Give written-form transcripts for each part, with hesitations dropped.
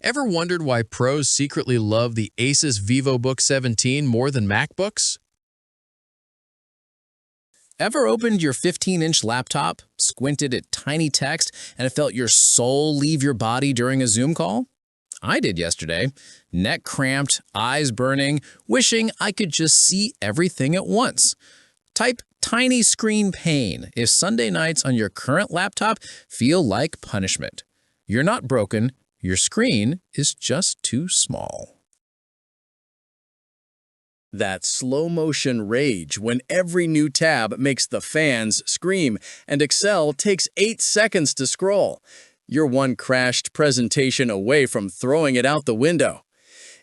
Ever wondered why pros secretly love the ASUS Vivobook 17 more than MacBooks? Ever opened your 15-inch laptop, squinted at tiny text, and it felt your soul leave your body during a Zoom call? I did yesterday. Neck cramped, eyes burning, wishing I could just see everything at once. Type tiny screen pain if Sunday nights on your current laptop feel like punishment. You're not broken. Your screen is just too small. That slow-motion rage when every new tab makes the fans scream and Excel takes 8 seconds to scroll. You're one crashed presentation away from throwing it out the window.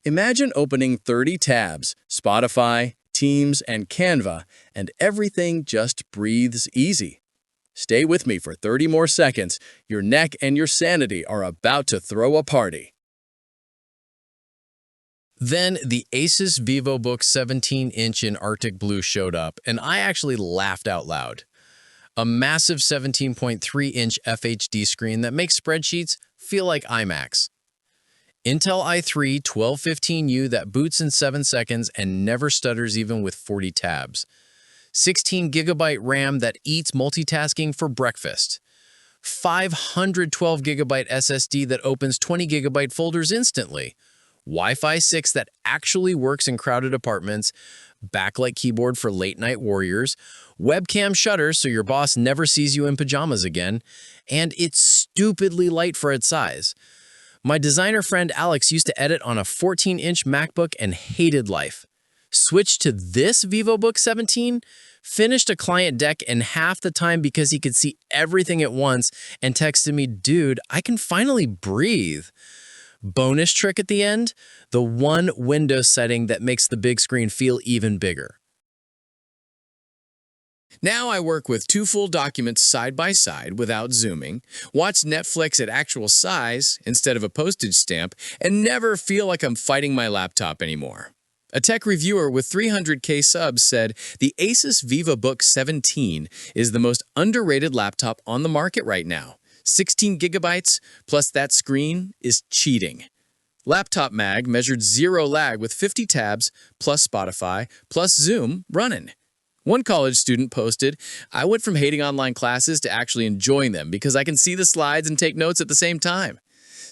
Imagine opening 30 tabs, Spotify, Teams, and Canva, and everything just breathes easy. Stay with me for 30 more seconds. Your neck and your sanity are about to throw a party. Then the ASUS Vivobook 17-inch in Arctic Blue showed up, and I actually laughed out loud. A massive 17.3-inch FHD screen that makes spreadsheets feel like IMAX. Intel i3 1215U that boots in 7 seconds and never stutters even with 40 tabs. 16GB RAM that eats multitasking for breakfast. 512GB SSD that opens 20GB folders instantly. Wi-Fi 6 that actually works in crowded apartments, backlit keyboard for late-night warriors, webcam shutters so your boss never sees you in pajamas again, and it's stupidly light for its size. My designer friend Alex used to edit on a 14-inch MacBook and hated life. Switched to this Vivobook 17, finished a client deck in half the time because he could see everything at once and texted me, "Dude, I can finally breathe." Bonus trick at the end, the one window setting that makes the big screen feel even bigger. Now I work with 2 full documents side by side without zooming, watch Netflix at actual size instead of a postage stamp, and never feel like I'm fighting my laptop anymore. A tech reviewer with 300K subs said the ASUS Vivobook 17 is the most underrated laptop on the market right now. 16 gigabytes plus that screen is cheating. Laptop Mag measured 0 lag with 50 tabs plus Spotify plus Zoom running. One college student posted, "I went from hating online classes to actually enjoying them because I can see the slides and take notes at the same time."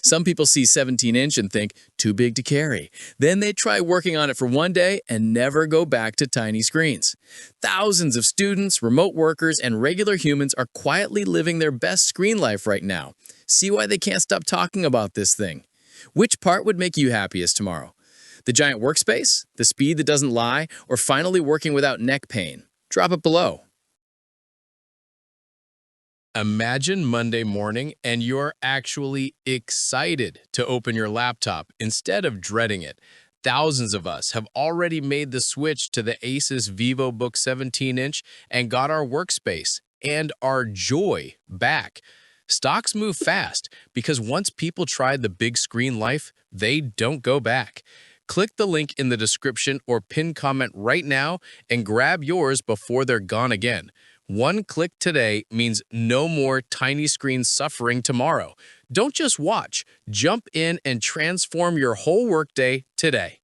Some people see 17-inch and think, too big to carry. Then they try working on it for one day and never go back to tiny screens. Thousands of students, remote workers, and regular humans are quietly living their best screen life right now. See why they can't stop talking about this thing. Which part would make you happiest tomorrow? The giant workspace, the speed that doesn't lie, or finally working without neck pain? Drop it below. Imagine Monday morning and you're actually excited to open your laptop instead of dreading it. Thousands of us have already made the switch to the ASUS Vivobook 17-inch and got our workspace and our joy back. Stocks move fast because once people try the big screen life, they don't go back. Click the link in the description or pin comment right now and grab yours before they're gone again. One click today means no more tiny screen suffering tomorrow. Don't just watch. Jump in and transform your whole workday today.